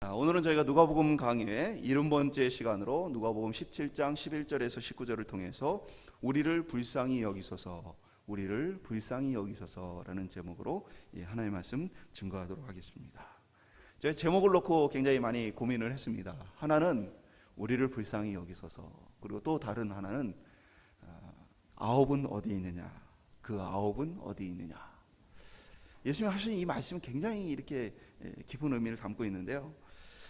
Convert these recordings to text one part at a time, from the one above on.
오늘은 저희가 누가복음 강의의 70번째 시간으로 누가복음 17장 11절에서 19절을 통해서 우리를 불쌍히 여기소서라는 제목으로 하나님의 말씀 증거하도록 하겠습니다. 제가 제목을 놓고 굉장히 많이 고민을 했습니다. 하나는 우리를 불쌍히 여기소서, 그리고 또 다른 하나는 아홉은 어디 있느냐, 그 아홉은 어디 있느냐. 예수님이 하신 이 말씀은 굉장히 이렇게 깊은 의미를 담고 있는데요.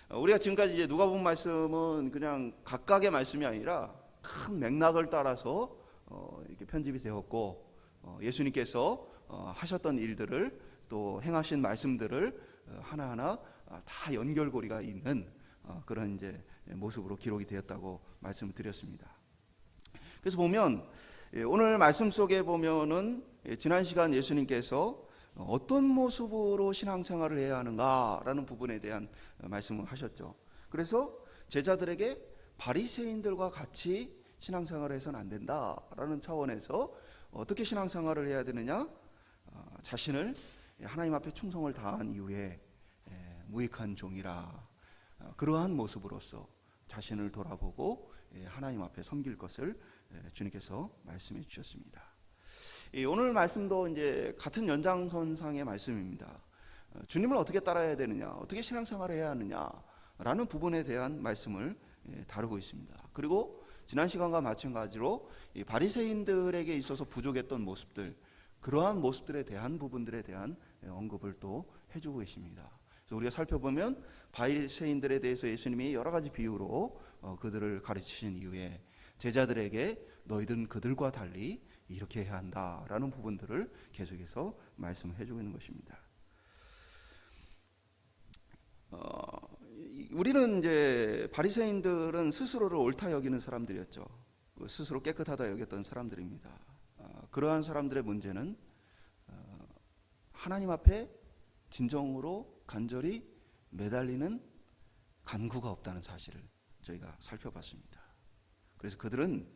우리가 지금까지 이제 누가복음 말씀은 그냥 각각의 말씀이 아니라 큰 맥락을 따라서 이렇게 편집이 되었고, 예수님께서 하셨던 일들을 또 행하신 말씀들을 하나하나 다 연결고리가 있는 그런 이제 모습으로 기록이 되었다고 말씀을 드렸습니다. 그래서 보면 오늘 말씀 속에 보면은 지난 시간 예수님께서 어떤 모습으로 신앙생활을 해야 하는가라는 부분에 대한 말씀을 하셨죠. 그래서 제자들에게 바리새인들과 같이 신앙생활을 해서는 안 된다라는 차원에서 어떻게 신앙생활을 해야 되느냐, 자신을 하나님 앞에 충성을 다한 이후에 무익한 종이라, 그러한 모습으로서 자신을 돌아보고 하나님 앞에 섬길 것을 주님께서 말씀해 주셨습니다. 오늘 말씀도 이제 같은 연장선상의 말씀입니다. 주님을 어떻게 따라야 되느냐, 어떻게 신앙생활을 해야 하느냐라는 부분에 대한 말씀을 다루고 있습니다. 그리고 지난 시간과 마찬가지로 이 바리새인들에게 있어서 부족했던 모습들, 그러한 모습들에 대한 부분들에 대한 언급을 또 해주고 계십니다. 그래서 우리가 살펴보면 바리새인들에 대해서 예수님이 여러 가지 비유로 그들을 가르치신 이후에 제자들에게 너희들은 그들과 달리 이렇게 해야 한다라는 부분들을 계속해서 말씀을 해주고 있는 것입니다. 우리는 이제 바리새인들은 스스로를 옳다 여기는 사람들이었죠. 스스로 깨끗하다 여겼던 사람들입니다. 그러한 사람들의 문제는 하나님 앞에 진정으로 간절히 매달리는 간구가 없다는 사실을 저희가 살펴봤습니다. 그래서 그들은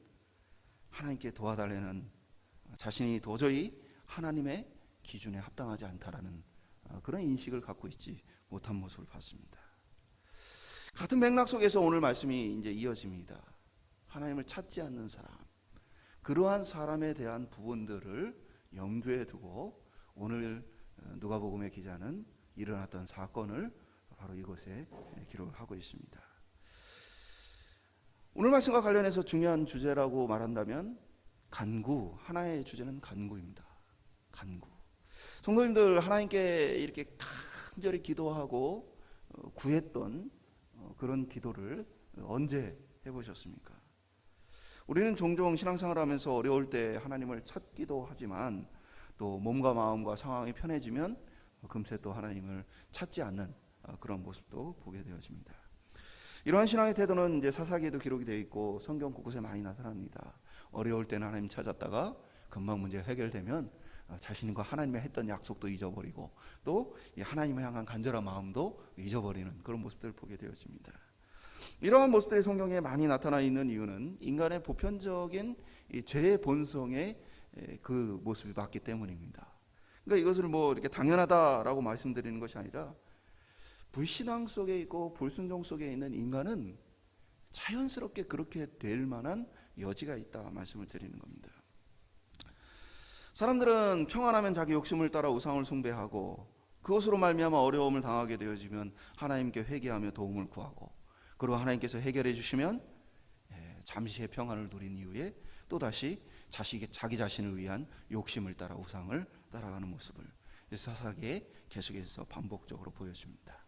하나님께 도와달라는, 자신이 도저히 하나님의 기준에 합당하지 않다라는 그런 인식을 갖고 있지 못한 모습을 봤습니다. 같은 맥락 속에서 오늘 말씀이 이제 이어집니다. 하나님을 찾지 않는 사람, 그러한 사람에 대한 부분들을 염두에 두고 오늘 누가복음의 기자는 일어났던 사건을 바로 이곳에 기록을 하고 있습니다. 오늘 말씀과 관련해서 중요한 주제라고 말한다면 간구, 하나의 주제는 간구입니다. 간구. 성도님들, 하나님께 이렇게 간절히 기도하고 구했던 그런 기도를 언제 해보셨습니까? 우리는 종종 신앙생활을 하면서 어려울 때 하나님을 찾기도 하지만 또 몸과 마음과 상황이 편해지면 금세 또 하나님을 찾지 않는 그런 모습도 보게 되어집니다. 이러한 신앙의 태도는 이제 사사기에도 기록이 되어 있고 성경 곳곳에 많이 나타납니다. 어려울 때는 하나님 찾았다가 금방 문제 해결되면 자신과 하나님의 했던 약속도 잊어버리고 또 하나님을 향한 간절한 마음도 잊어버리는 그런 모습들을 보게 되어집니다. 이러한 모습들이 성경에 많이 나타나 있는 이유는 인간의 보편적인 이 죄의 본성의 그 모습이 맞기 때문입니다. 그러니까 이것을 뭐 이렇게 당연하다라고 말씀드리는 것이 아니라 불신앙 속에 있고 불순종 속에 있는 인간은 자연스럽게 그렇게 될 만한 여지가 있다 말씀을 드리는 겁니다. 사람들은 평안하면 자기 욕심을 따라 우상을 숭배하고 그것으로 말미암아 어려움을 당하게 되어지면 하나님께 회개하며 도움을 구하고, 그리고 하나님께서 해결해 주시면 잠시의 평안을 누린 이후에 또다시 자기 자신을 위한 욕심을 따라 우상을 따라가는 모습을 사사기에 계속해서 반복적으로 보여줍니다.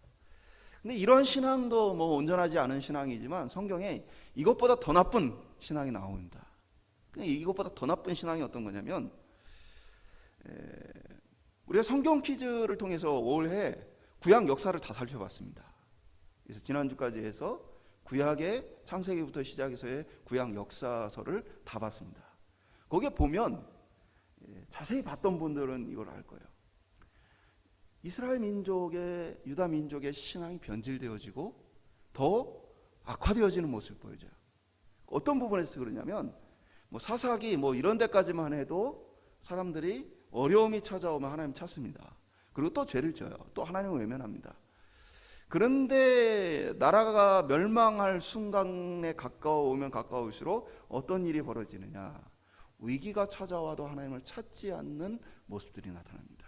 근데 이런 신앙도 뭐 온전하지 않은 신앙이지만 성경에 이것보다 더 나쁜 신앙이 나옵니다. 이것보다 더 나쁜 신앙이 어떤 거냐면, 우리가 성경 퀴즈를 통해서 올해 구약 역사를 다 살펴봤습니다. 그래서 지난주까지 해서 구약의 창세기부터 시작해서의 구약 역사서를 다 봤습니다. 거기에 보면 자세히 봤던 분들은 이걸 알 거예요. 이스라엘 민족의, 유다 민족의 신앙이 변질되어지고 더 악화되어지는 모습을 보여줘요. 어떤 부분에서 그러냐면 뭐 사사기 뭐 이런 데까지만 해도 사람들이 어려움이 찾아오면 하나님 찾습니다. 그리고 또 죄를 져요. 또 하나님을 외면합니다. 그런데 나라가 멸망할 순간에 가까워오면 가까울수록 어떤 일이 벌어지느냐? 위기가 찾아와도 하나님을 찾지 않는 모습들이 나타납니다.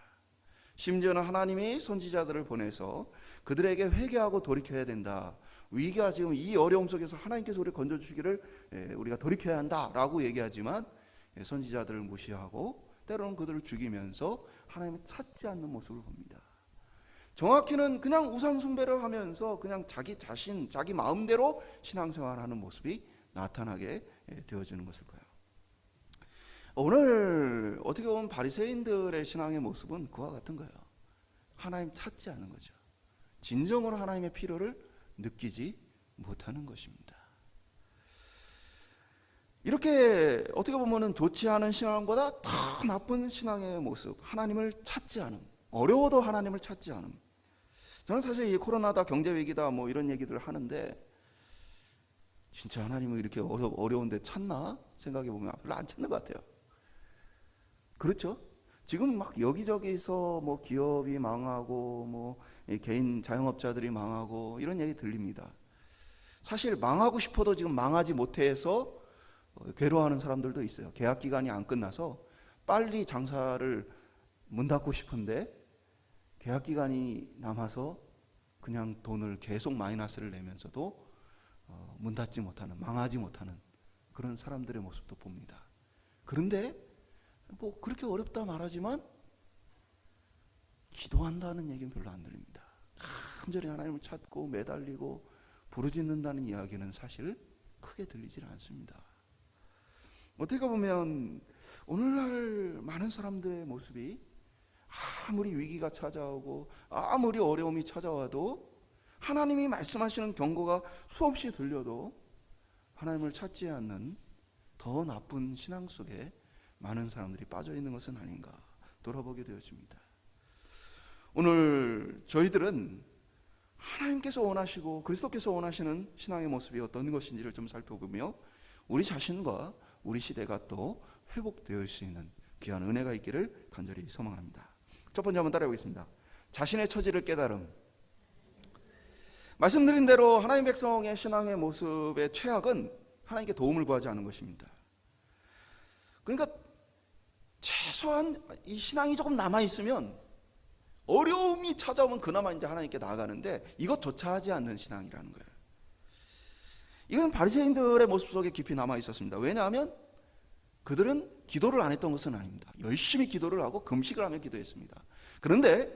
심지어는 하나님이 선지자들을 보내서 그들에게 회개하고 돌이켜야 된다. 위기가 지금 이 어려움 속에서 하나님께서 우리를 건져주시기를 우리가 돌이켜야 한다라고 얘기하지만 선지자들을 무시하고 때로는 그들을 죽이면서 하나님을 찾지 않는 모습을 봅니다. 정확히는 그냥 우상 숭배를 하면서 그냥 자기 자신, 자기 마음대로 신앙생활하는 모습이 나타나게 되어지는 것을 봐요. 오늘 어떻게 보면 바리새인들의 신앙의 모습은 그와 같은 거예요. 하나님 찾지 않는 거죠. 진정으로 하나님의 필요를 느끼지 못하는 것입니다. 이렇게 어떻게 보면 좋지 않은 신앙보다 더 나쁜 신앙의 모습, 하나님을 찾지 않음, 어려워도 하나님을 찾지 않음. 저는 사실 이 코로나다, 경제 위기다 뭐 이런 얘기들을 하는데 진짜 하나님을 이렇게 어려운데 찾나 생각해 보면 별로 안 찾는 것 같아요. 그렇죠? 지금 막 여기저기서 뭐 기업이 망하고 뭐 개인 자영업자들이 망하고 이런 얘기 들립니다. 사실 망하고 싶어도 지금 망하지 못해서 괴로워하는 사람들도 있어요. 계약 기간이 안 끝나서 빨리 장사를 문 닫고 싶은데 계약 기간이 남아서 그냥 돈을 계속 마이너스를 내면서도 문 닫지 못하는, 망하지 못하는 그런 사람들의 모습도 봅니다. 그런데 뭐 그렇게 어렵다 말하지만 기도한다는 얘기는 별로 안 들립니다. 간절히 하나님을 찾고 매달리고 부르짖는다는 이야기는 사실 크게 들리질 않습니다. 어떻게 보면 오늘날 많은 사람들의 모습이 아무리 위기가 찾아오고 아무리 어려움이 찾아와도 하나님이 말씀하시는 경고가 수없이 들려도 하나님을 찾지 않는 더 나쁜 신앙 속에 많은 사람들이 빠져 있는 것은 아닌가 돌아보게 되어집니다. 오늘 저희들은 하나님께서 원하시고 그리스도께서 원하시는 신앙의 모습이 어떤 것인지를 좀 살펴보며 우리 자신과 우리 시대가 또 회복되어 수 있는 귀한 은혜가 있기를 간절히 소망합니다. 첫 번째 한번 따라해 보겠습니다. 자신의 처지를 깨달음. 말씀드린 대로 하나님 백성의 신앙의 모습의 최악은 하나님께 도움을 구하지 않는 것입니다. 그러니까 최소한 이 신앙이 조금 남아있으면 어려움이 찾아오면 그나마 이제 하나님께 나아가는데 이것조차 하지 않는 신앙이라는 거예요. 이건 바리새인들의 모습 속에 깊이 남아있었습니다. 왜냐하면 그들은 기도를 안 했던 것은 아닙니다. 열심히 기도를 하고 금식을 하며 기도했습니다. 그런데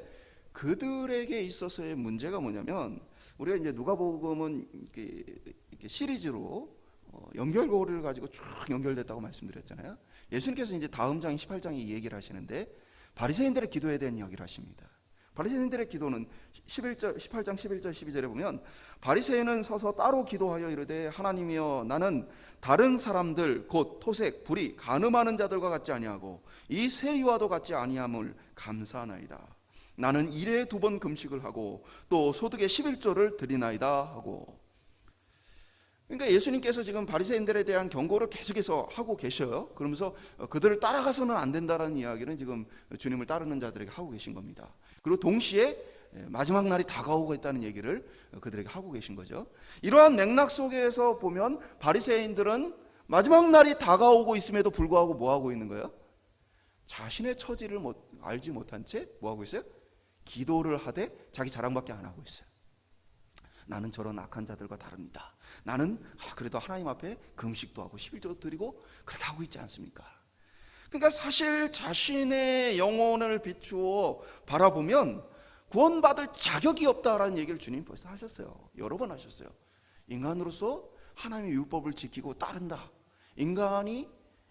그들에게 있어서의 문제가 뭐냐면 우리가 이제 누가복음은 이렇게 시리즈로 연결고리를 가지고 쭉 연결됐다고 말씀드렸잖아요. 예수님께서 이제 다음 장 18장에 이 얘기를 하시는데 바리새인들의 기도에 대한 이야기를 하십니다. 바리새인들의 기도는 18장 11절 12절에 보면 바리새인은 서서 따로 기도하여 이르되 하나님이여 나는 다른 사람들 곧 토색, 불의, 간음하는 자들과 같지 아니하고 이 세리와도 같지 아니함을 감사하나이다. 나는 일에 2번 금식을 하고 또 소득의 11조를 드리나이다 하고. 그러니까 예수님께서 지금 바리새인들에 대한 경고를 계속해서 하고 계셔요. 그러면서 그들을 따라가서는 안 된다라는 이야기는 지금 주님을 따르는 자들에게 하고 계신 겁니다. 그리고 동시에 마지막 날이 다가오고 있다는 얘기를 그들에게 하고 계신 거죠. 이러한 맥락 속에서 보면 바리새인들은 마지막 날이 다가오고 있음에도 불구하고 뭐 하고 있는 거예요? 자신의 처지를 알지 못한 채 뭐 하고 있어요? 기도를 하되 자기 자랑밖에 안 하고 있어요. 나는 저런 악한 자들과 다릅니다. 나는 그래도 하나님 앞에 금식도 하고 11조도 드리고 그렇게 하고 있지 않습니까? 그러니까 사실 자신의 영혼을 비추어 바라보면 구원받을 자격이 없다라는 얘기를 주님 벌써 하셨어요. 여러 번 하셨어요. 인간으로서 하나님의 율법을 지키고 따른다. 인간이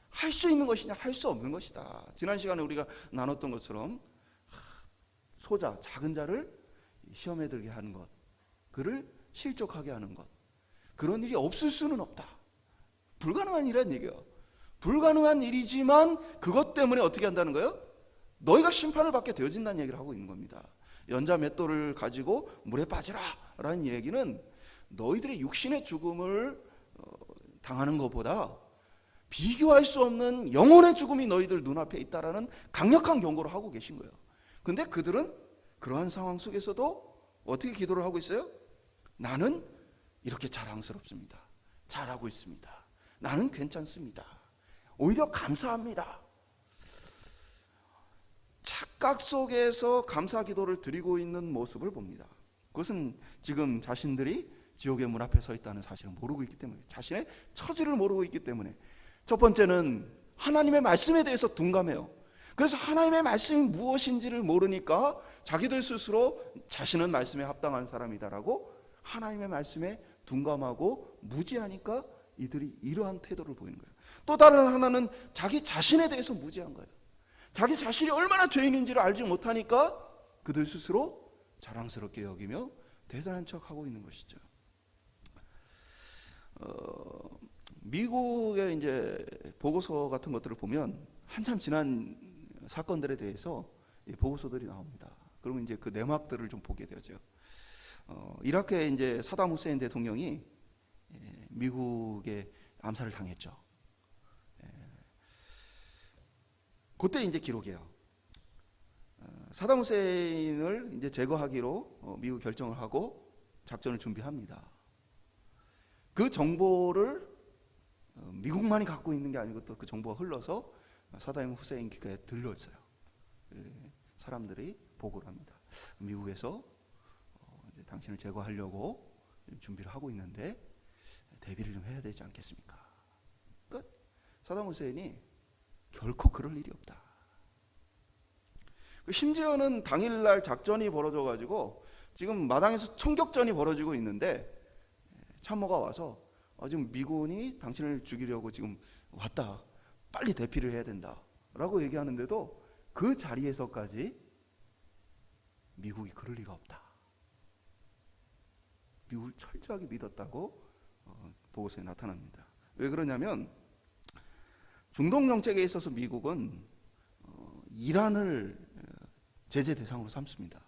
할 수 있는 것이냐 할 수 없는 것이다. 지난 시간에 우리가 나눴던 것처럼 소자, 작은 자를 시험에 들게 하는 것, 그를 실족하게 하는 것, 그런 일이 없을 수는 없다. 불가능한 일이란 얘기예요. 불가능한 일이지만 그것 때문에 어떻게 한다는 거예요? 너희가 심판을 받게 되어진다는 얘기를 하고 있는 겁니다. 연자 맷돌을 가지고 물에 빠지라 라는 얘기는 너희들의 육신의 죽음을 당하는 것보다 비교할 수 없는 영혼의 죽음이 너희들 눈앞에 있다라는 강력한 경고를 하고 계신 거예요. 근데 그들은 그러한 상황 속에서도 어떻게 기도를 하고 있어요? 나는 이렇게 자랑스럽습니다. 잘하고 있습니다. 나는 괜찮습니다. 오히려 감사합니다. 착각 속에서 감사 기도를 드리고 있는 모습을 봅니다. 그것은 지금 자신들이 지옥의 문 앞에 서 있다는 사실을 모르고 있기 때문에, 자신의 처지를 모르고 있기 때문에. 첫 번째는 하나님의 말씀에 대해서 둔감해요. 그래서 하나님의 말씀이 무엇인지를 모르니까 자기들 스스로 자신은 말씀에 합당한 사람이다라고 하나님의 말씀에 둔감하고 무지하니까 이들이 이러한 태도를 보이는 거예요. 또 다른 하나는 자기 자신에 대해서 무지한 거예요. 자기 자신이 얼마나 죄인인지를 알지 못하니까 그들 스스로 자랑스럽게 여기며 대단한 척하고 있는 것이죠. 미국의 이제 보고서 같은 것들을 보면 한참 지난 사건들에 대해서 보고서들이 나옵니다. 그러면 이제 그 내막들을 좀 보게 되죠. 이라크에 이제 사담 후세인 대통령이 미국에 암살을 당했죠. 그때 이제 기록이에요. 사담 후세인을 이제 제거하기로 미국 결정을 하고 작전을 준비합니다. 그 정보를 미국만이 갖고 있는 게 아니고 또 그 정보가 흘러서 사담 후세인 기가에 들렸어요. 사람들이 보고를 합니다. 미국에서 이제 당신을 제거하려고 준비를 하고 있는데 대비를 좀 해야 되지 않겠습니까? 그러니까 사담 후세인이 결코 그럴 일이 없다. 심지어는 당일날 작전이 벌어져 가지고 지금 마당에서 총격전이 벌어지고 있는데 참모가 와서 지금 미군이 당신을 죽이려고 지금 왔다. 빨리 대피를 해야 된다. 라고 얘기하는데도 그 자리에서까지 미국이 그럴 리가 없다. 미국을 철저하게 믿었다고 보고서에 나타납니다. 왜 그러냐면 중동 정책에 있어서 미국은 이란을 제재 대상으로 삼습니다.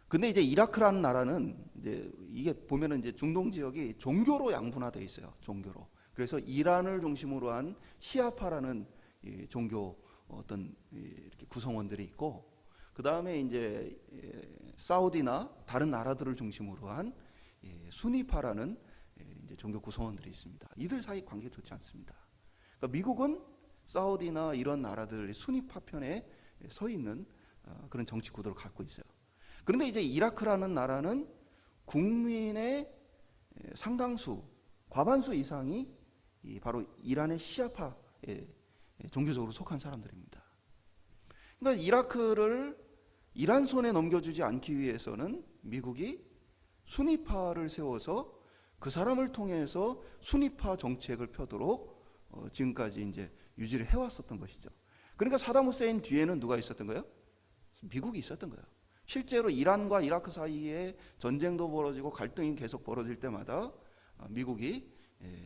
근데 이제 이라크라는 나라는 이제 이게 보면은 이제 중동 지역이 종교로 양분화되어 있어요. 종교로. 그래서 이란을 중심으로 한 시아파라는 종교 어떤 이렇게 구성원들이 있고, 그 다음에 이제 사우디나 다른 나라들을 중심으로 한 수니파라는 이제 종교 구성원들이 있습니다. 이들 사이 관계가 좋지 않습니다. 그러니까 미국은 사우디나 이런 나라들 수니파 편에 서 있는 그런 정치 구도를 갖고 있어요. 그런데 이제 이라크라는 나라는 국민의 상당수, 과반수 이상이 바로 이란의 시아파 종교적으로 속한 사람들입니다. 그러니까 이라크를 이란 손에 넘겨주지 않기 위해서는 미국이 수니파를 세워서 그 사람을 통해서 수니파 정책을 펴도록 지금까지 이제 유지를 해왔었던 것이죠. 그러니까 사담 후세인 뒤에는 누가 있었던 거예요? 미국이 있었던 거예요. 실제로 이란과 이라크 사이에 전쟁도 벌어지고 갈등이 계속 벌어질 때마다 미국이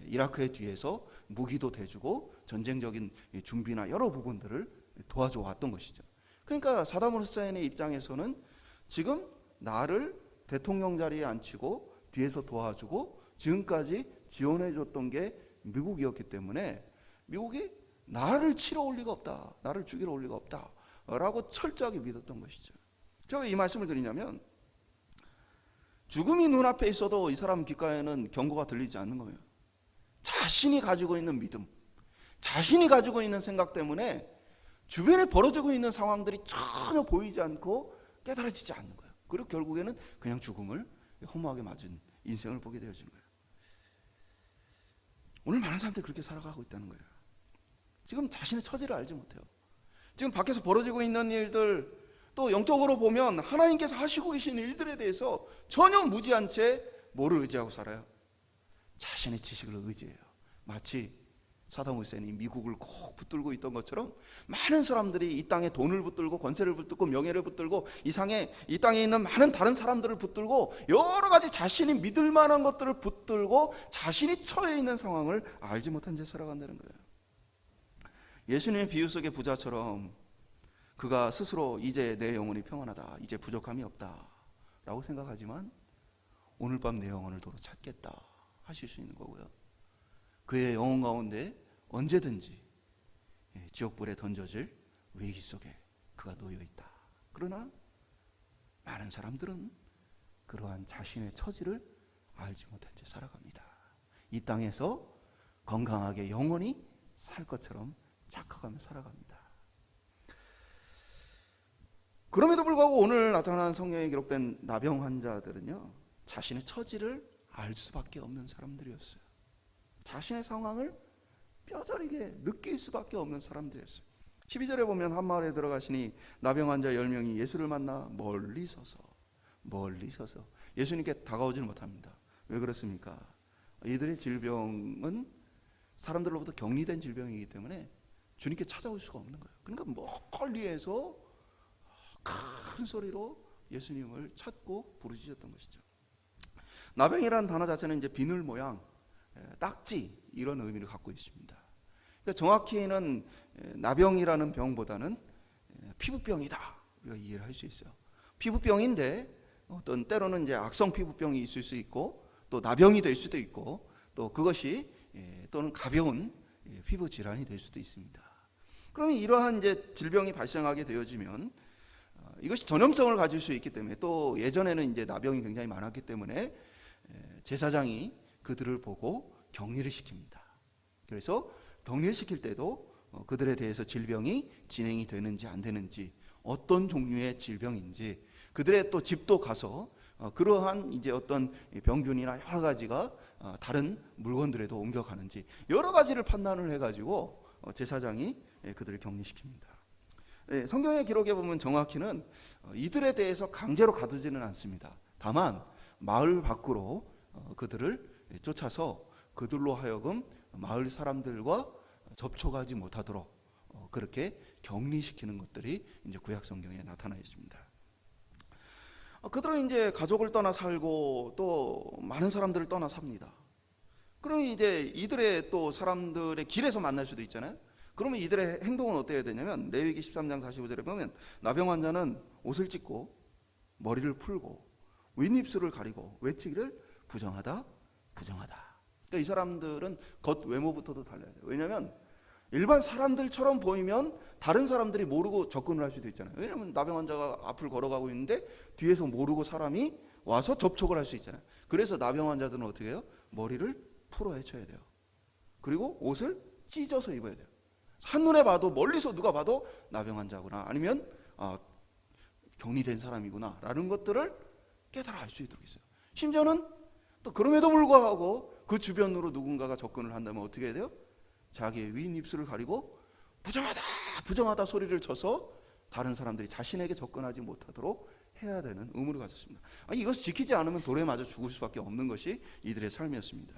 이라크의 뒤에서 무기도 대주고 전쟁적인 준비나 여러 부분들을 도와줘 왔던 것이죠. 그러니까 사담 후세인의 입장에서는 지금 나를 대통령 자리에 앉히고 뒤에서 도와주고 지금까지 지원해줬던 게 미국이었기 때문에 미국이 나를 치러 올 리가 없다, 나를 죽이러 올 리가 없다 라고 철저하게 믿었던 것이죠. 제가 왜 이 말씀을 드리냐면 죽음이 눈앞에 있어도 이 사람 귓가에는 경고가 들리지 않는 거예요. 자신이 가지고 있는 믿음, 자신이 가지고 있는 생각 때문에 주변에 벌어지고 있는 상황들이 전혀 보이지 않고 깨달아지지 않는 거예요. 그리고 결국에는 그냥 죽음을 허무하게 맞은 인생을 보게 되어지는 거예요. 오늘 많은 사람들이 그렇게 살아가고 있다는 거예요. 지금 자신의 처지를 알지 못해요. 지금 밖에서 벌어지고 있는 일들, 또 영적으로 보면 하나님께서 하시고 계신 일들에 대해서 전혀 무지한 채 뭐를 의지하고 살아요? 자신의 지식을 의지해요. 마치 사담 후세인이 미국을 꼭 붙들고 있던 것처럼 많은 사람들이 이 땅에 돈을 붙들고 권세를 붙들고 명예를 붙들고 이 땅에 있는 많은 다른 사람들을 붙들고 여러 가지 자신이 믿을 만한 것들을 붙들고 자신이 처해 있는 상황을 알지 못한 채 살아간다는 거예요. 예수님의 비유 속의 부자처럼 그가 스스로 이제 내 영혼이 평안하다, 이제 부족함이 없다 라고 생각하지만 오늘 밤 내 영혼을 도로 찾겠다 하실 수 있는 거고요. 그의 영혼 가운데 언제든지 지옥불에 던져질 위기 속에 그가 놓여 있다. 그러나 많은 사람들은 그러한 자신의 처지를 알지 못한 채 살아갑니다. 이 땅에서 건강하게 영원히 살 것처럼 착각하며 살아갑니다. 그럼에도 불구하고 오늘 나타난 성경에 기록된 나병 환자들은요, 자신의 처지를 알 수밖에 없는 사람들이었어요. 자신의 상황을 뼈저리게 느낄 수밖에 없는 사람들이었어요. 12절에 보면 한 마을에 들어가시니 나병 환자 10명이 예수를 만나 멀리 서서 예수님께 다가오지를 못합니다. 왜 그렇습니까? 이들의 질병은 사람들로부터 격리된 질병이기 때문에 주님께 찾아올 수가 없는 거예요. 그러니까 멀리에서 큰 소리로 예수님을 찾고 부르짖었던 것이죠. 나병이라는 단어 자체는 이제 비늘 모양, 딱지 이런 의미를 갖고 있습니다. 그러니까 정확히는 나병이라는 병보다는 피부병이다 우리가 이해를 할 수 있어요. 피부병인데 어떤 때로는 이제 악성 피부병이 있을 수 있고 또 나병이 될 수도 있고 또 그것이 또는 가벼운 피부 질환이 될 수도 있습니다. 그러면 이러한 이제 질병이 발생하게 되어지면 이것이 전염성을 가질 수 있기 때문에 또 예전에는 이제 나병이 굉장히 많았기 때문에 제사장이 그들을 보고 격리를 시킵니다. 그래서 격리를 시킬 때도 그들에 대해서 질병이 진행이 되는지 안 되는지 어떤 종류의 질병인지 그들의 또 집도 가서 그러한 이제 어떤 병균이나 여러 가지가 다른 물건들에도 옮겨가는지 여러 가지를 판단을 해가지고 제사장이 그들을 격리시킵니다. 성경의 기록에 보면 정확히는 이들에 대해서 강제로 가두지는 않습니다. 다만 마을 밖으로 그들을 쫓아서 그들로 하여금 마을 사람들과 접촉하지 못하도록 그렇게 격리시키는 것들이 이제 구약 성경에 나타나 있습니다. 그들은 이제 가족을 떠나 살고 또 많은 사람들을 떠나 삽니다. 그럼 이제 이들의 또 사람들의 길에서 만날 수도 있잖아요. 그러면 이들의 행동은 어때야 되냐면 레위기 13장 45절에 보면 나병 환자는 옷을 찢고 머리를 풀고 윗입술을 가리고 외치기를 부정하다 부정하다. 그러니까 이 사람들은 겉 외모부터도 달라야 돼요. 왜냐하면 일반 사람들처럼 보이면 다른 사람들이 모르고 접근을 할 수도 있잖아요. 왜냐하면 나병 환자가 앞을 걸어가고 있는데 뒤에서 모르고 사람이 와서 접촉을 할 수 있잖아요. 그래서 나병 환자들은 어떻게 해요? 머리를 풀어 헤쳐야 돼요. 그리고 옷을 찢어서 입어야 돼요. 한눈에 봐도 멀리서 누가 봐도 나병 환자구나 아니면 격리된 사람이구나 라는 것들을 깨달아 알 수 있도록 있어요. 심지어는 또 그럼에도 불구하고 그 주변으로 누군가가 접근을 한다면 어떻게 해야 돼요? 자기의 윗 입술을 가리고 부정하다 부정하다 소리를 쳐서 다른 사람들이 자신에게 접근하지 못하도록 해야 되는 의무를 가졌습니다. 이것을 지키지 않으면 돌에 맞아 죽을 수밖에 없는 것이 이들의 삶이었습니다.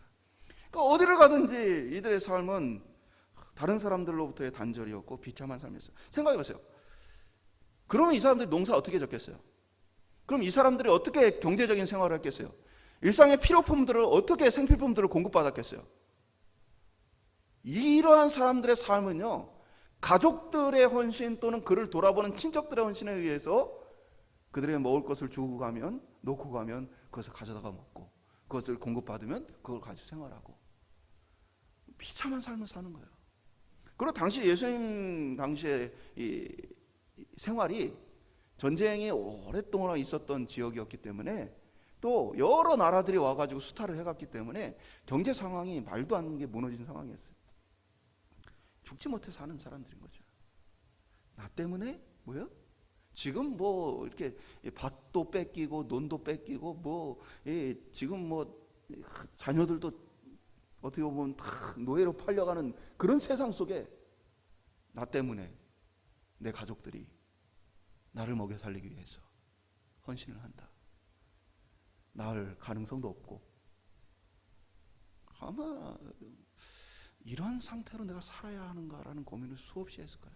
그러니까 어디를 가든지 이들의 삶은 다른 사람들로부터의 단절이었고 비참한 삶이었어요. 생각해 보세요. 그러면 이 사람들이 농사 어떻게 졌겠어요? 그럼 이 사람들이 어떻게 경제적인 생활을 했겠어요? 일상의 필요품들을 어떻게 생필품들을 공급받았겠어요? 이러한 사람들의 삶은요, 가족들의 헌신 또는 그를 돌아보는 친척들의 헌신에 의해서 그들의 먹을 것을 주고 가면, 놓고 가면 그것을 가져다가 먹고 그것을 공급받으면 그걸 가지고 생활하고 비참한 삶을 사는 거예요. 그리고 당시 예수님 당시에 이 생활이 전쟁이 오랫동안 있었던 지역이었기 때문에 또 여러 나라들이 와가지고 수탈을 해갔기 때문에 경제 상황이 말도 안 되는 게 무너진 상황이었어요. 죽지 못해 사는 사람들인 거죠. 나 때문에 뭐요? 지금 뭐 이렇게 밭도 뺏기고 논도 뺏기고 뭐 지금 뭐 자녀들도 어떻게 보면 다 노예로 팔려가는 그런 세상 속에 나 때문에 내 가족들이 나를 먹여 살리기 위해서 헌신을 한다. 나을 가능성도 없고 아마 이런 상태로 내가 살아야 하는가라는 고민을 수없이 했을 거예요.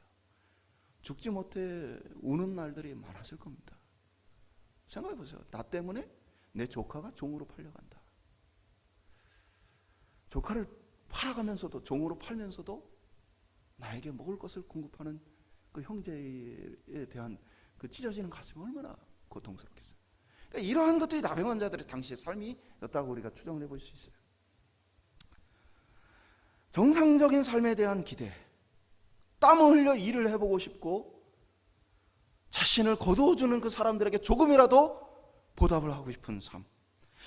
죽지 못해 우는 날들이 많았을 겁니다. 생각해 보세요. 나 때문에 내 조카가 종으로 팔려간다. 조카를 팔아가면서도 종으로 팔면서도 나에게 먹을 것을 공급하는 그 형제에 대한 그 찢어지는 가슴이 얼마나 고통스럽겠어요. 그러니까 이러한 것들이 나병 환자들의 당시의 삶이었다고 우리가 추정을 해볼 수 있어요. 정상적인 삶에 대한 기대, 땀을 흘려 일을 해보고 싶고 자신을 거두어주는 그 사람들에게 조금이라도 보답을 하고 싶은 삶,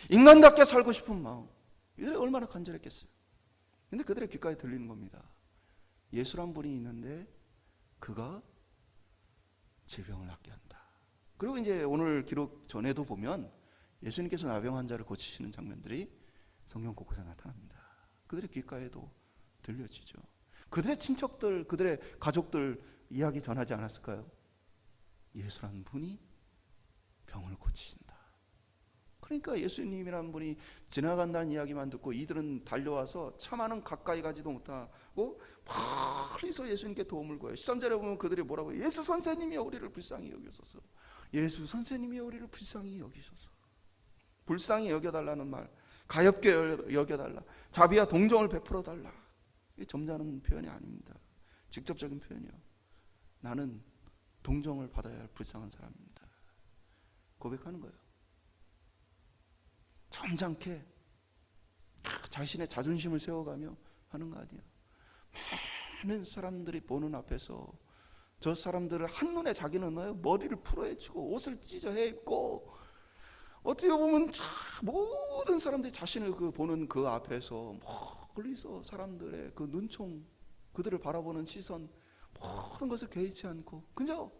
인간답게 살고 싶은 마음, 이들이 얼마나 간절했겠어요. 근데 그들의 귓가에 들리는 겁니다. 예수란 분이 있는데 그가 질병을 낫게 한다. 그리고 이제 오늘 기록 전에도 보면 예수님께서 나병 환자를 고치시는 장면들이 성경 곳곳에 나타납니다. 그들의 귓가에도 들려지죠. 그들의 친척들, 그들의 가족들 이야기 전하지 않았을까요? 예수라는 분이 병을 고치신다. 그러니까 예수님이라는 분이 지나간다는 이야기만 듣고 이들은 달려와서 차마는 가까이 가지도 못하고 멀리서 예수님께 도움을 구해요. 13절에 보면 그들이 뭐라고 해요? 예수 선생님이여 우리를 불쌍히 여기소서. 예수 선생님이여 우리를 불쌍히 여기소서. 불쌍히 여겨달라는 말, 가엾게 여겨달라, 자비와 동정을 베풀어달라, 이게 점잖은 표현이 아닙니다. 직접적인 표현이요. 나는 동정을 받아야 할 불쌍한 사람입니다. 고백하는 거예요. 점잖게 자신의 자존심을 세워가며 하는 거 아니에요. 많은 사람들이 보는 앞에서 저 사람들을 한눈에 자기는 머리를 풀어헤치고 옷을 찢어 해입고 어떻게 보면 모든 사람들이 자신을 보는 그 앞에서 멀리서 사람들의 그 눈총, 그들을 바라보는 시선, 모든 것을 개의치 않고 그저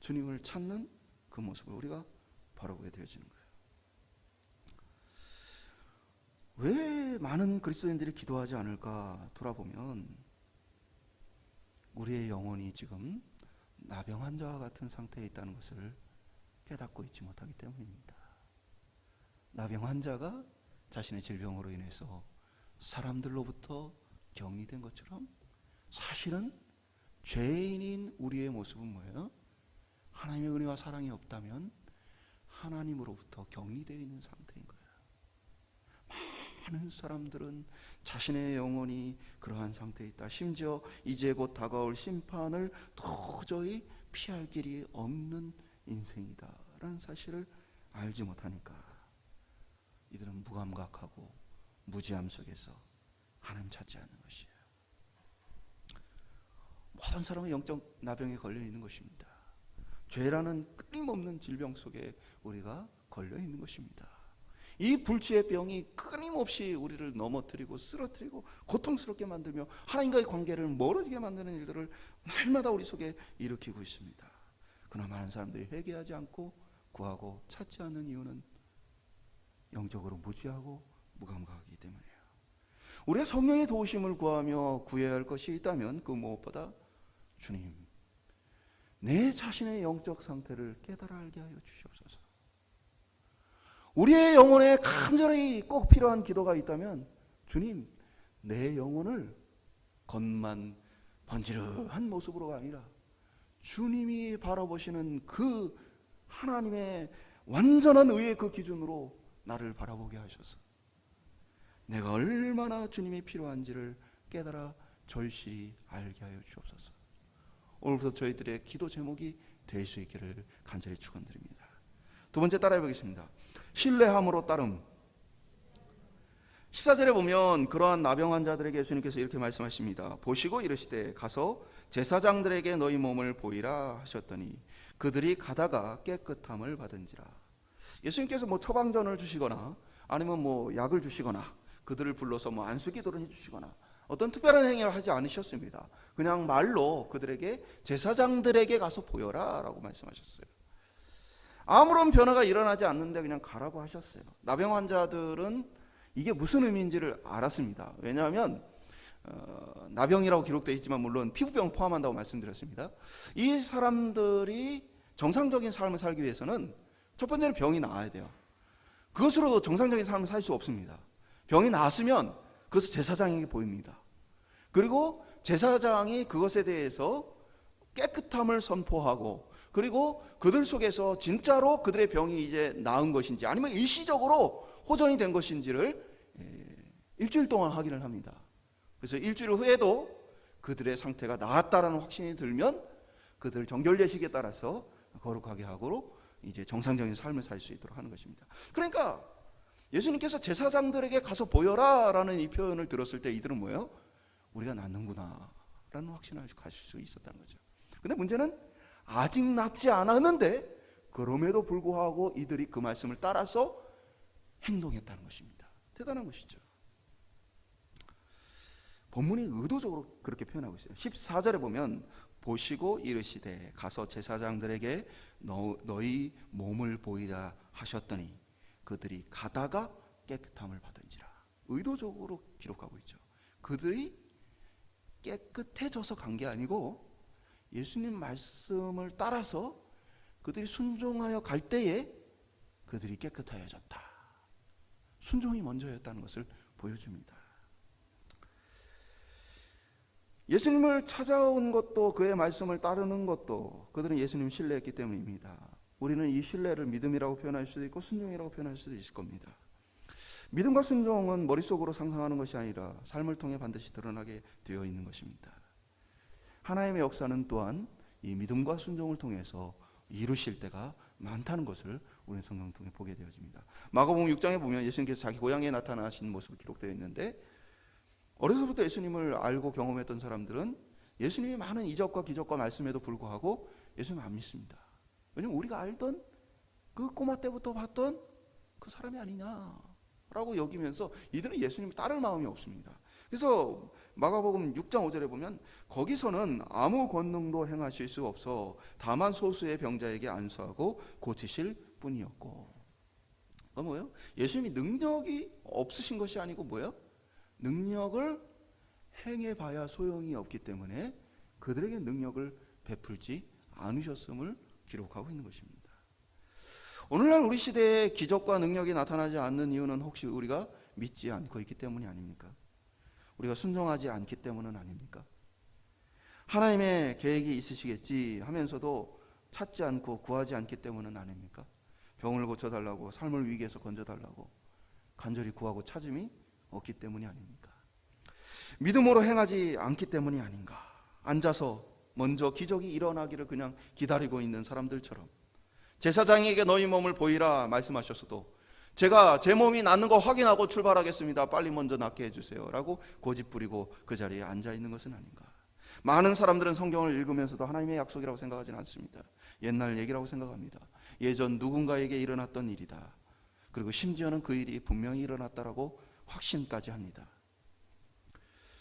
주님을 찾는 그 모습을 우리가 바라보게 되어지는 거예요. 왜 많은 그리스도인들이 기도하지 않을까 돌아보면 우리의 영혼이 지금 나병 환자와 같은 상태에 있다는 것을 깨닫고 있지 못하기 때문입니다. 나병 환자가 자신의 질병으로 인해서 사람들로부터 격리된 것처럼 사실은 죄인인 우리의 모습은 뭐예요? 하나님의 은혜와 사랑이 없다면 하나님으로부터 격리되어 있는 상태인 거예요. 많은 사람들은 자신의 영혼이 그러한 상태에 있다. 심지어 이제 곧 다가올 심판을 도저히 피할 길이 없는 인생이다 라는 사실을 알지 못하니까 이들은 무감각하고 무지함 속에서 하나님 찾지 않는 것이에요. 모든 사람은 영적 나병에 걸려 있는 것입니다. 죄라는 끊임없는 질병 속에 우리가 걸려 있는 것입니다. 이 불치의 병이 끊임없이 우리를 넘어뜨리고 쓰러뜨리고 고통스럽게 만들며 하나님과의 관계를 멀어지게 만드는 일들을 날마다 우리 속에 일으키고 있습니다. 그러나 많은 사람들이 회개하지 않고 구하고 찾지 않는 이유는 영적으로 무지하고 무감각하기 때문이에요. 우리의 성령의 도우심을 구하며 구해야 할 것이 있다면 그 무엇보다 주님, 내 자신의 영적 상태를 깨달아 알게 하여 주시옵소서. 우리의 영혼에 간절히 꼭 필요한 기도가 있다면 주님, 내 영혼을 겉만 번지르한 모습으로가 아니라 주님이 바라보시는 그 하나님의 완전한 의의 그 기준으로 나를 바라보게 하셔서 내가 얼마나 주님이 필요한지를 깨달아 절실히 알게 하여 주옵소서. 오늘부터 저희들의 기도 제목이 될 수 있기를 간절히 축원드립니다. 두 번째 따라해 보겠습니다. 신뢰함으로 따름. 14절에 보면 그러한 나병 환자들에게 예수님께서 이렇게 말씀하십니다. 보시고 이르시되 가서 제사장들에게 너희 몸을 보이라 하셨더니 그들이 가다가 깨끗함을 받은지라. 예수님께서 처방전을 주시거나 아니면 약을 주시거나 그들을 불러서 안수기도를 해주시거나 어떤 특별한 행위를 하지 않으셨습니다. 그냥 말로 그들에게 제사장들에게 가서 보여라 라고 말씀하셨어요. 아무런 변화가 일어나지 않는데 그냥 가라고 하셨어요. 나병 환자들은 이게 무슨 의미인지를 알았습니다. 왜냐하면 나병이라고 기록되어 있지만 물론 피부병 포함한다고 말씀드렸습니다. 이 사람들이 정상적인 삶을 살기 위해서는 첫 번째는 병이 나아야 돼요. 그것으로 정상적인 삶을 살 수 없습니다. 병이 나았으면 그것을 제사장에게 보입니다. 그리고 제사장이 그것에 대해서 깨끗함을 선포하고 그리고 그들 속에서 진짜로 그들의 병이 이제 나은 것인지 아니면 일시적으로 호전이 된 것인지를 일주일 동안 확인을 합니다. 그래서 일주일 후에도 그들의 상태가 나았다라는 확신이 들면 그들 정결 예식에 따라서 거룩하게 하고 이제 정상적인 삶을 살 수 있도록 하는 것입니다. 그러니까 예수님께서 제사장들에게 가서 보여라 라는 이 표현을 들었을 때 이들은 우리가 낫는구나 라는 확신을 가질 수 있었다는 거죠. 근데 문제는 아직 낫지 않았는데 그럼에도 불구하고 이들이 그 말씀을 따라서 행동했다는 것입니다. 대단한 것이죠. 본문이 의도적으로 그렇게 표현하고 있어요. 14절에 보면 보시고 이르시되 가서 제사장들에게 너희 몸을 보이라 하셨더니 그들이 가다가 깨끗함을 받은지라. 의도적으로 기록하고 있죠. 그들이 깨끗해져서 간 게 아니고 예수님 말씀을 따라서 그들이 순종하여 갈 때에 그들이 깨끗해졌다. 순종이 먼저였다는 것을 보여줍니다. 예수님을 찾아온 것도 그의 말씀을 따르는 것도 그들은 예수님을 신뢰했기 때문입니다. 우리는 이 신뢰를 믿음이라고 표현할 수도 있고 순종이라고 표현할 수도 있을 겁니다. 믿음과 순종은 머릿속으로 상상하는 것이 아니라 삶을 통해 반드시 드러나게 되어 있는 것입니다. 하나님의 역사는 또한 이 믿음과 순종을 통해서 이루실 때가 많다는 것을 우리는 성경을 통해 보게 되어집니다. 마가복음 6장에 보면 예수님께서 자기 고향에 나타나신 모습이 기록되어 있는데 어려서부터 예수님을 알고 경험했던 사람들은 예수님의 많은 이적과 기적과 말씀에도 불구하고 예수님 안 믿습니다. 왜냐하면 우리가 알던 그 꼬마 때부터 봤던 그 사람이 아니냐라고 여기면서 이들은 예수님을 따를 마음이 없습니다. 그래서 마가복음 6장 5절에 보면 거기서는 아무 권능도 행하실 수 없어 다만 소수의 병자에게 안수하고 고치실 뿐이었고. 뭐예요? 예수님이 능력이 없으신 것이 아니고 뭐예요? 능력을 행해봐야 소용이 없기 때문에 그들에게 능력을 베풀지 않으셨음을 기록하고 있는 것입니다. 오늘날 우리 시대에 기적과 능력이 나타나지 않는 이유는 혹시 우리가 믿지 않고 있기 때문이 아닙니까? 우리가 순종하지 않기 때문은 아닙니까? 하나님의 계획이 있으시겠지 하면서도 찾지 않고 구하지 않기 때문은 아닙니까? 병을 고쳐달라고, 삶을 위기에서 건져달라고 간절히 구하고 찾음이 없기 때문이 아닙니까? 믿음으로 행하지 않기 때문이 아닌가? 앉아서 먼저 기적이 일어나기를 그냥 기다리고 있는 사람들처럼 제사장에게 너희 몸을 보이라 말씀하셨어도 제가 제 몸이 낫는 거 확인하고 출발하겠습니다. 빨리 먼저 낫게 해주세요 라고 고집 부리고 그 자리에 앉아있는 것은 아닌가? 많은 사람들은 성경을 읽으면서도 하나님의 약속이라고 생각하지는 않습니다. 옛날 얘기라고 생각합니다. 예전 누군가에게 일어났던 일이다. 그리고 심지어는 그 일이 분명히 일어났다라고 확신까지 합니다.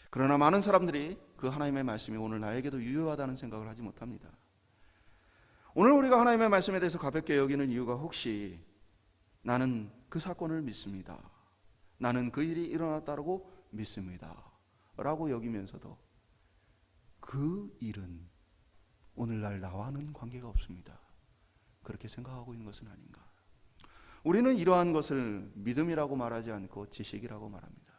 그러나 많은 사람들이 그 하나님의 말씀이 오늘 나에게도 유효하다는 생각을 하지 못합니다. 오늘 우리가 하나님의 말씀에 대해서 가볍게 여기는 이유가 혹시 나는 그 사건을 믿습니다. 나는 그 일이 일어났다고 믿습니다. 라고 여기면서도 그 일은 오늘날 나와는 관계가 없습니다. 그렇게 생각하고 있는 것은 아닌가? 우리는 이러한 것을 믿음이라고 말하지 않고 지식이라고 말합니다.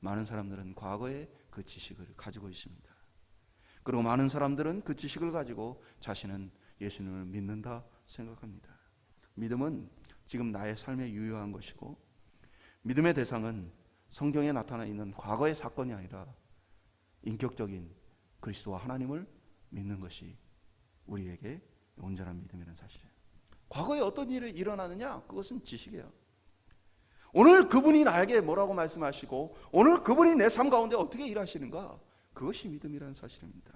많은 사람들은 과거에 그 지식을 가지고 있습니다. 그리고 많은 사람들은 그 지식을 가지고 자신은 예수님을 믿는다 생각합니다. 믿음은 지금 나의 삶에 유효한 것이고 믿음의 대상은 성경에 나타나 있는 과거의 사건이 아니라 인격적인 그리스도와 하나님을 믿는 것이 우리에게 온전한 믿음이라는 사실이에요. 과거에 어떤 일이 일어나느냐? 그것은 지식이에요. 오늘 그분이 나에게 뭐라고 말씀하시고 오늘 그분이 내 삶 가운데 어떻게 일하시는가? 그것이 믿음이라는 사실입니다.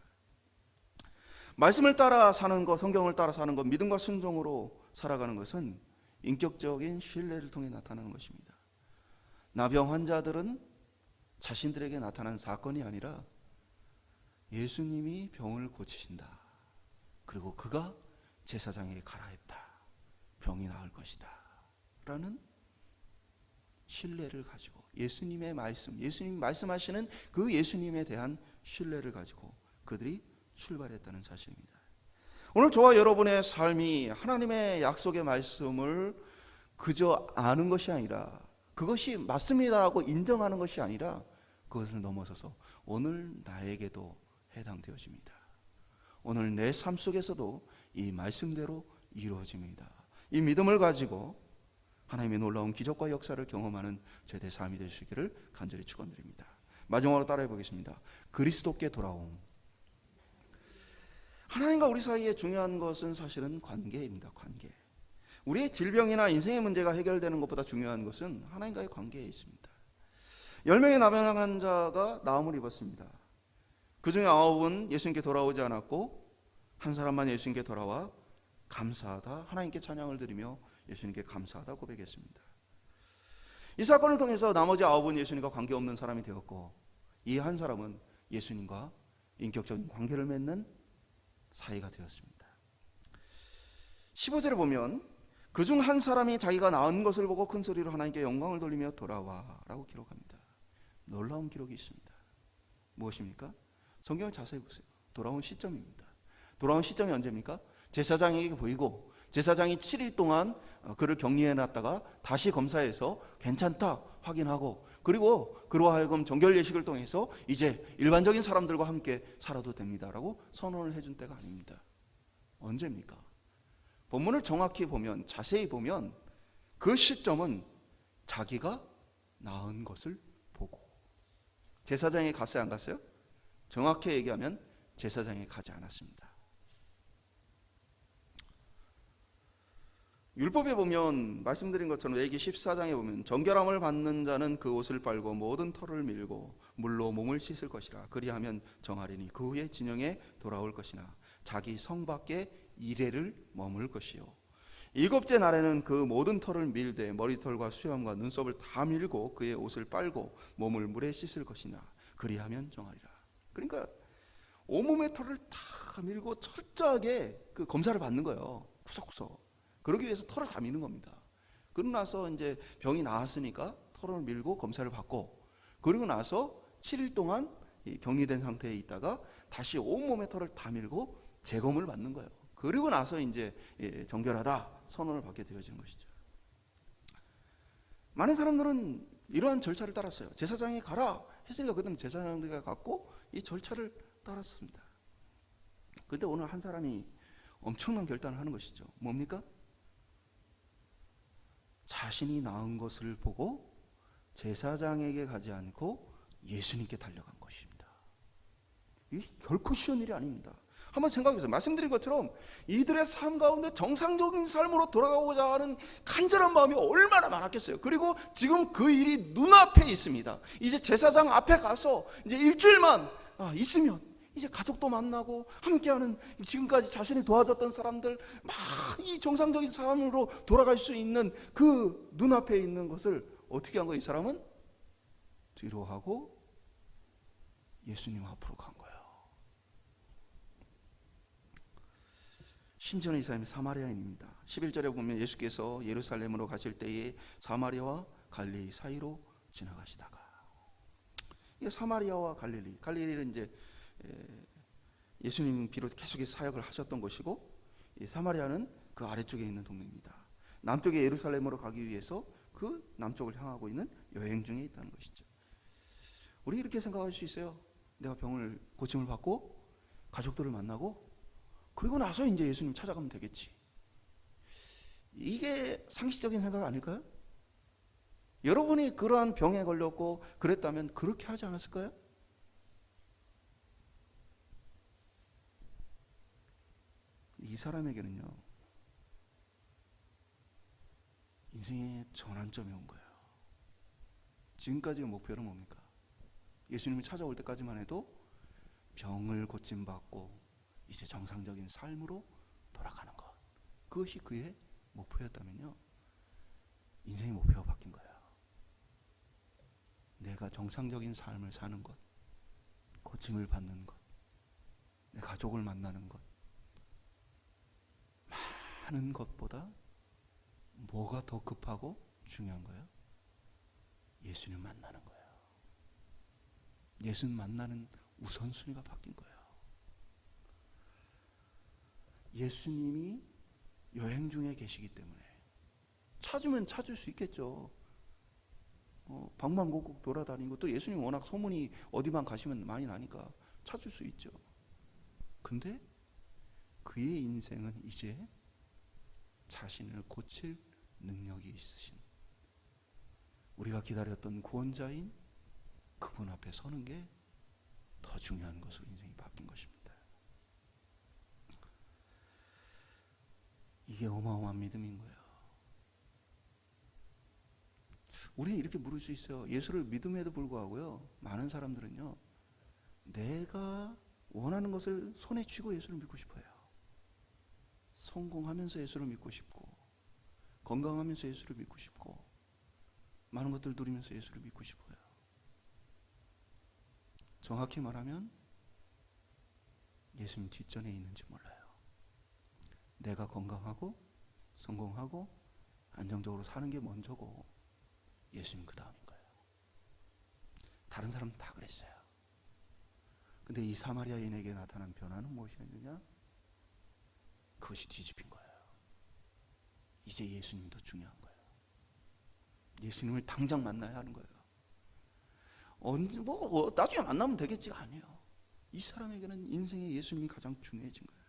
말씀을 따라 사는 것, 성경을 따라 사는 것, 믿음과 순종으로 살아가는 것은 인격적인 신뢰를 통해 나타나는 것입니다. 나병 환자들은 자신들에게 나타난 사건이 아니라 예수님이 병을 고치신다. 그리고 그가 제사장에게 가라 했다. 병이 나을 것이다. 라는 신뢰를 가지고 예수님의 말씀, 예수님이 말씀하시는 그 예수님에 대한 신뢰를 가지고 그들이 출발했다는 사실입니다. 오늘 저와 여러분의 삶이 하나님의 약속의 말씀을 그저 아는 것이 아니라 그것이 맞습니다라고 인정하는 것이 아니라 그것을 넘어서서 오늘 나에게도 해당되어집니다. 오늘 내 삶 속에서도 이 말씀대로 이루어집니다. 이 믿음을 가지고 하나님의 놀라운 기적과 역사를 경험하는 저의 삶이 되시기를 간절히 축원드립니다. 마지막으로 따라해 보겠습니다. 그리스도께 돌아옴. 하나님과 우리 사이에 중요한 것은 사실은 관계입니다. 관계. 우리의 질병이나 인생의 문제가 해결되는 것보다 중요한 것은 하나님과의 관계에 있습니다. 10명의 나병 환자가 나음을 입었습니다. 그 중에 9은 예수님께 돌아오지 않았고 한 사람만 예수님께 돌아와 감사하다, 하나님께 찬양을 드리며 예수님께 감사하다 고백했습니다. 이 사건을 통해서 나머지 9은 예수님과 관계없는 사람이 되었고, 이 한 사람은 예수님과 인격적인 관계를 맺는 사이가 되었습니다. 15절에 보면 그중 한 사람이 자기가 낳은 것을 보고 큰 소리로 하나님께 영광을 돌리며 돌아와 라고 기록합니다. 놀라운 기록이 있습니다. 무엇입니까? 성경을 자세히 보세요. 돌아온 시점입니다. 돌아온 시점이 언제입니까? 제사장에게 보이고 제사장이 7일 동안 그를 격리해 놨다가 다시 검사해서 괜찮다 확인하고, 그리고 그로 하여금 정결 예식을 통해서 이제 일반적인 사람들과 함께 살아도 됩니다라고 선언을 해준 때가 아닙니다. 언제입니까? 본문을 정확히 보면, 자세히 보면 그 시점은 자기가 낳은 것을 보고. 제사장에 갔어요, 안 갔어요? 정확히 얘기하면 제사장에 가지 않았습니다. 율법에 보면 말씀드린 것처럼 레위기 14장에 보면 정결함을 받는 자는 그 옷을 빨고 모든 털을 밀고 물로 몸을 씻을 것이라. 그리하면 정하리니 그 후에 진영에 돌아올 것이나 자기 성 밖에 이레를 머물 것이요. 일곱째 날에는 그 모든 털을 밀되 머리털과 수염과 눈썹을 다 밀고 그의 옷을 빨고 몸을 물에 씻을 것이나 그리하면 정하리라. 그러니까 온몸의 털을 다 밀고 철저하게 그 검사를 받는 거예요. 구석구석. 그러기 위해서 털을 다 미는 겁니다. 그러고 나서 이제 병이 나았으니까 털을 밀고 검사를 받고, 그리고 나서 7일 동안 격리된 상태에 있다가 다시 온몸의 털을 다 밀고 재검을 받는 거예요. 그리고 나서 이제 정결하다 선언을 받게 되어지는 것이죠. 많은 사람들은 이러한 절차를 따랐어요. 제사장에 가라 했으니까 그다음 제사장들이 갔고 이 절차를 따랐습니다. 그런데 오늘 한 사람이 엄청난 결단을 하는 것이죠. 뭡니까? 자신이 낳은 것을 보고 제사장에게 가지 않고 예수님께 달려간 것입니다. 이게 결코 쉬운 일이 아닙니다. 한번 생각해보세요. 말씀드린 것처럼 이들의 삶 가운데 정상적인 삶으로 돌아가고자 하는 간절한 마음이 얼마나 많았겠어요. 그리고 지금 그 일이 눈앞에 있습니다. 이제 제사장 앞에 가서 이제 일주일만 있으면 이제 가족도 만나고 함께하는, 지금까지 자신을 도와줬던 사람들 막 이 정상적인 삶으로 돌아갈 수 있는 그 눈앞에 있는 것을 어떻게 한 거예요? 이 사람은 뒤로 하고 예수님 앞으로 간 거예요. 심지어는 이 사람이 사마리아인입니다. 11절에 보면 예수께서 예루살렘으로 가실 때에 사마리아와 갈릴리 사이로 지나가시다가, 이게 사마리아와 갈릴리는 이제 예수님 비롯 계속해서 사역을 하셨던 곳이고, 사마리아는 그 아래쪽에 있는 동네입니다. 남쪽에 예루살렘으로 가기 위해서 그 남쪽을 향하고 있는 여행 중에 있다는 것이죠. 우리 이렇게 생각할 수 있어요. 내가 병을 고침을 받고 가족들을 만나고 그리고 나서 이제 예수님 찾아가면 되겠지. 이게 상식적인 생각 아닐까요? 여러분이 그러한 병에 걸렸고 그랬다면 그렇게 하지 않았을까요? 이 사람에게는요, 인생의 전환점이 온 거예요. 지금까지의 목표는 뭡니까? 예수님이 찾아올 때까지만 해도 병을 고침받고 이제 정상적인 삶으로 돌아가는 것, 그것이 그의 목표였다면요, 인생의 목표가 바뀐 거예요. 내가 정상적인 삶을 사는 것, 고침을 받는 것, 내 가족을 만나는 것, 많은 것보다 뭐가 더 급하고 중요한 거예요? 예수님 만나는 거예요. 예수님 만나는 우선순위가 바뀐 거예요. 예수님이 여행 중에 계시기 때문에 찾으면 찾을 수 있겠죠. 방방곡곡 돌아다니고, 또 예수님 워낙 소문이 어디만 가시면 많이 나니까 찾을 수 있죠. 근데 그의 인생은 이제 자신을 고칠 능력이 있으신, 우리가 기다렸던 구원자인 그분 앞에 서는 게 더 중요한 것으로 인생이 바뀐 것입니다. 이게 어마어마한 믿음인 거예요. 우리는 이렇게 물을 수 있어요. 예수를 믿음에도 불구하고요, 많은 사람들은요, 내가 원하는 것을 손에 쥐고 예수를 믿고 싶어요. 성공하면서 예수를 믿고 싶고, 건강하면서 예수를 믿고 싶고, 많은 것들을 누리면서 예수를 믿고 싶어요. 정확히 말하면 예수님 뒷전에 있는지 몰라요. 내가 건강하고 성공하고 안정적으로 사는 게 먼저고 예수님 그 다음인 거예요. 다른 사람은 다 그랬어요. 근데 이 사마리아인에게 나타난 변화는 무엇이었느냐? 그것이 뒤집힌 거예요. 이제 예수님이 더 중요한 거예요. 예수님을 당장 만나야 하는 거예요. 언제 나중에 만나면 되겠지가 아니에요. 이 사람에게는 인생의 예수님이 가장 중요해진 거예요.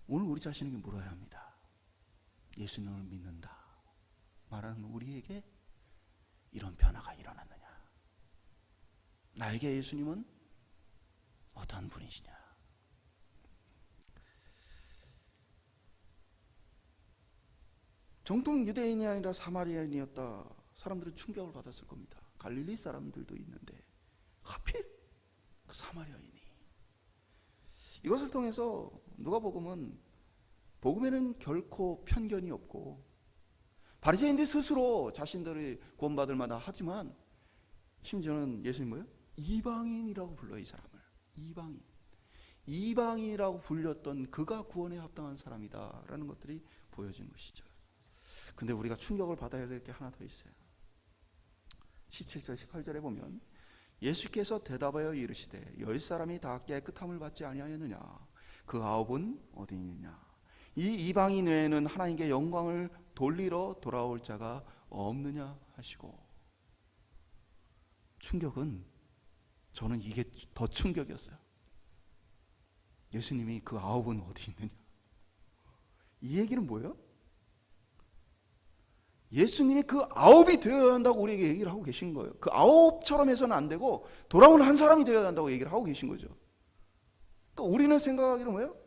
오늘 우리 자신에게 물어야 합니다. 예수님을 믿는다 말하는 우리에게 이런 변화가 일어났느냐? 나에게 예수님은 어떤 분이시냐? 정통 유대인이 아니라 사마리아인이었다. 사람들은 충격을 받았을 겁니다. 갈릴리 사람들도 있는데 하필 그 사마리아인이. 이것을 통해서 누가복음은 복음에는 결코 편견이 없고, 바리새인들 스스로 자신들이 구원받을 만하 하지만 심지어는 예수님 뭐예요? 이방인이라고 불러요. 이 사람을 이방인이라고 불렸던 그가 구원에 합당한 사람이다라는 것들이 보여지는 것이죠. 근데 우리가 충격을 받아야 될 게 하나 더 있어요. 17절 18절에 보면 예수께서 대답하여 이르시되 10사람이 다 깨끗함을 받지 아니하였느냐? 그 9은 어디 있느냐? 이 이방인 외에는 하나님께 영광을 돌리러 돌아올 자가 없느냐 하시고. 충격은, 저는 이게 더 충격이었어요. 예수님이 그 9은 어디 있느냐? 이 얘기는 뭐예요? 예수님이 그 9이 되어야 한다고 우리에게 얘기를 하고 계신 거예요. 그 9처럼 해서는 안 되고 돌아오는 한 사람이 되어야 한다고 얘기를 하고 계신 거죠. 그러니까 우리는 생각하기로 뭐예요?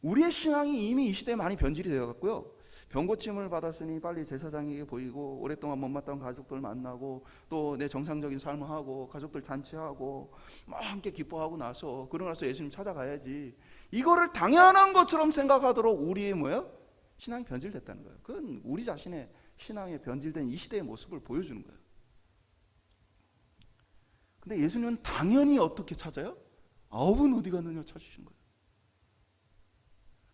우리의 신앙이 이미 이 시대에 많이 변질이 되어갔고요. 병고침을 받았으니 빨리 제사장에게 보이고, 오랫동안 못마땅한 가족들 만나고, 또 내 정상적인 삶을 하고, 가족들 잔치하고 막 함께 기뻐하고 나서, 그러고 나서 예수님 찾아가야지, 이거를 당연한 것처럼 생각하도록 우리의 뭐예요? 신앙이 변질됐다는 거예요. 그건 우리 자신의 신앙의 변질된 이 시대의 모습을 보여주는 거예요. 근데 예수님은 당연히 어떻게 찾아요? 9은 어디 갔느냐 찾으시는 거예요.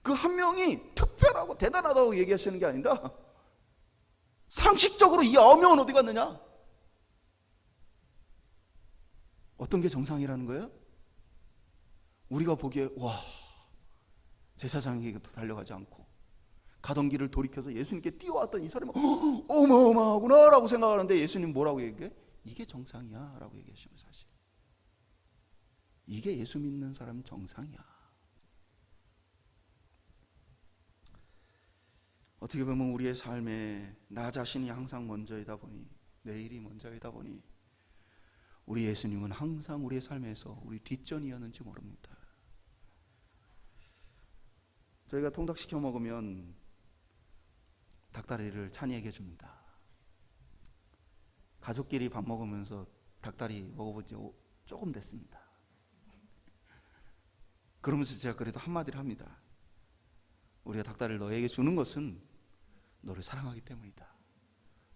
그 한 명이 특별하고 대단하다고 얘기하시는 게 아니라 상식적으로 이 9명은 어디 갔느냐? 어떤 게 정상이라는 거예요? 우리가 보기에 와, 제사장에게도 달려가지 않고 가던 길을 돌이켜서 예수님께 뛰어왔던 이 사람은 어마어마하구나 라고 생각하는데, 예수님 뭐라고 얘기해? 이게 정상이야 라고 얘기하시는 거예요. 사실 이게 예수 믿는 사람 정상이야. 어떻게 보면 우리의 삶에 나 자신이 항상 먼저이다 보니, 내일이 먼저이다 보니 우리 예수님은 항상 우리의 삶에서 우리 뒷전이었는지 모릅니다. 저희가 통닭시켜 먹으면 닭다리를 찬이에게 줍니다. 가족끼리 밥 먹으면서 닭다리 먹어본 지 조금 됐습니다. 그러면서 제가 그래도 한마디를 합니다. 우리가 닭다리를 너에게 주는 것은 너를 사랑하기 때문이다.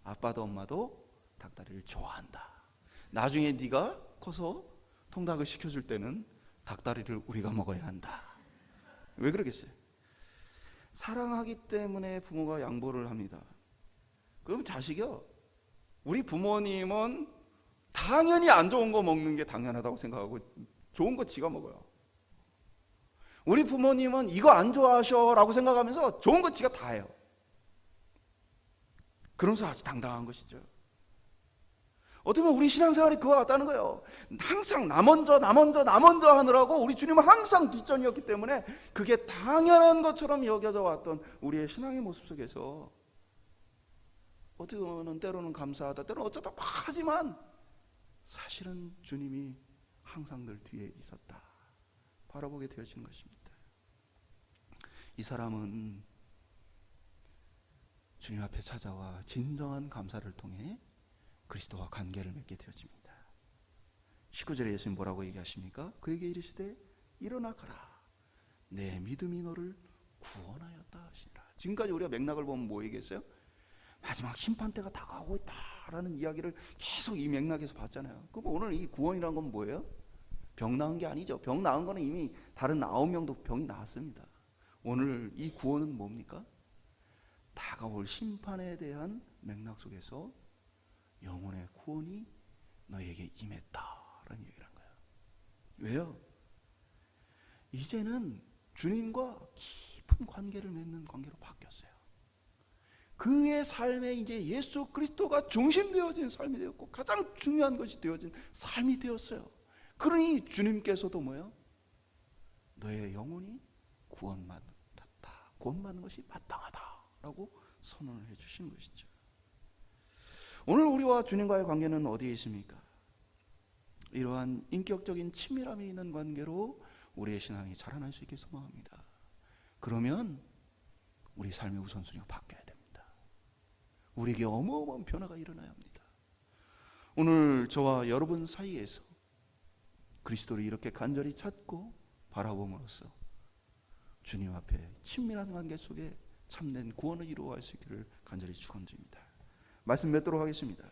아빠도 엄마도 닭다리를 좋아한다. 나중에 네가 커서 통닭을 시켜줄 때는 닭다리를 우리가 먹어야 한다. 왜 그러겠어요? 사랑하기 때문에 부모가 양보를 합니다. 그럼 자식이요, 우리 부모님은 당연히 안 좋은 거 먹는 게 당연하다고 생각하고 좋은 거 지가 먹어요. 우리 부모님은 이거 안 좋아하셔 라고 생각하면서 좋은 거 지가 다 해요. 그러면서 아주 당당한 것이죠. 어떻게 보면 우리 신앙생활이 그와 같다는 거예요. 항상 나 먼저 하느라고 우리 주님은 항상 뒷전이었기 때문에 그게 당연한 것처럼 여겨져 왔던 우리의 신앙의 모습 속에서 어떻게 보면 때로는 감사하다, 때로는 어쩌다 하지만 사실은 주님이 항상 늘 뒤에 있었다 바라보게 되어지는 것입니다. 이 사람은 주님 앞에 찾아와 진정한 감사를 통해 그리스도와 관계를 맺게 되어집니다. 19절에 예수님 뭐라고 얘기하십니까? 그에게 이르시되 일어나 가라, 내 믿음이 너를 구원하였다 하시니라. 지금까지 우리가 맥락을 보면 뭐 얘기했어요? 마지막 심판 때가 다가오고 있다라는 이야기를 계속 이 맥락에서 봤잖아요. 그럼 오늘 이 구원이란 건 뭐예요? 병 나은 게 아니죠. 병 나은 거는 이미 다른 9명도 병이 나았습니다. 오늘 이 구원은 뭡니까? 다가올 심판에 대한 맥락 속에서 영혼의 구원이 너에게 임했다라는 얘기를 한 거예요. 왜요? 이제는 주님과 깊은 관계를 맺는 관계로 바뀌었어요. 그의 삶에 이제 예수 그리스도가 중심되어진 삶이 되었고 가장 중요한 것이 되어진 삶이 되었어요. 그러니 주님께서도 뭐예요? 너의 영혼이 구원받았다. 구원받는 것이 마땅하다라고 선언을 해주신 것이죠. 오늘 우리와 주님과의 관계는 어디에 있습니까? 이러한 인격적인 친밀함이 있는 관계로 우리의 신앙이 자라날 수 있게 소망합니다. 그러면 우리 삶의 우선순위가 바뀌어야 됩니다. 우리에게 어마어마한 변화가 일어나야 합니다. 오늘 저와 여러분 사이에서 그리스도를 이렇게 간절히 찾고 바라봄으로써 주님 앞에 친밀한 관계 속에 참된 구원을 이루어갈 수 있기를 간절히 축원드립니다. 말씀 맺도록 하겠습니다.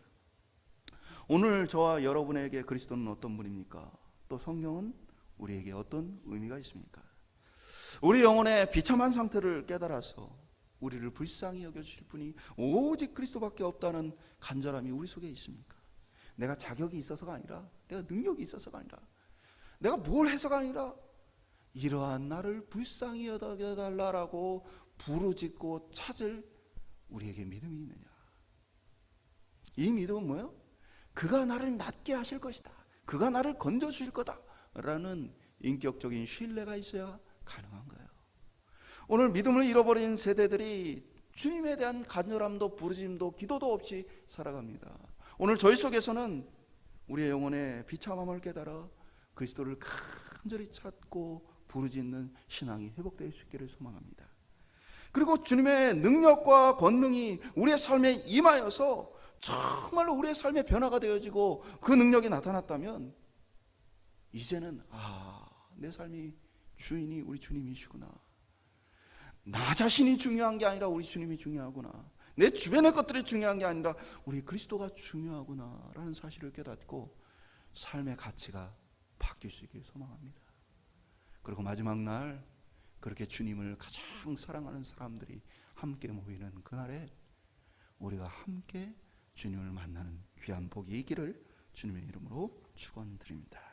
오늘 저와 여러분에게 그리스도는 어떤 분입니까? 또 성경은 우리에게 어떤 의미가 있습니까? 우리 영혼의 비참한 상태를 깨달아서 우리를 불쌍히 여겨주실 분이 오직 그리스도밖에 없다는 간절함이 우리 속에 있습니까? 내가 자격이 있어서가 아니라, 내가 능력이 있어서가 아니라, 내가 뭘 해서가 아니라 이러한 나를 불쌍히 여겨달라고 부르짖고 찾을 우리에게 믿음이 있느냐? 이 믿음은 뭐예요? 그가 나를 낫게 하실 것이다, 그가 나를 건져주실 거다 라는 인격적인 신뢰가 있어야 가능한 거예요. 오늘 믿음을 잃어버린 세대들이 주님에 대한 간절함도 부르짖음도 기도도 없이 살아갑니다. 오늘 저희 속에서는 우리의 영혼의 비참함을 깨달아 그리스도를 간절히 찾고 부르짖는 신앙이 회복될 수 있기를 소망합니다. 그리고 주님의 능력과 권능이 우리의 삶에 임하여서 정말로 우리의 삶의 변화가 되어지고 그 능력이 나타났다면 이제는 내 삶이 주인이 우리 주님이시구나, 나 자신이 중요한 게 아니라 우리 주님이 중요하구나, 내 주변의 것들이 중요한 게 아니라 우리 그리스도가 중요하구나 라는 사실을 깨닫고 삶의 가치가 바뀔 수 있기를 소망합니다. 그리고 마지막 날 그렇게 주님을 가장 사랑하는 사람들이 함께 모이는 그날에 우리가 함께 주님을 만나는 귀한 복이 있기를 주님의 이름으로 축원드립니다.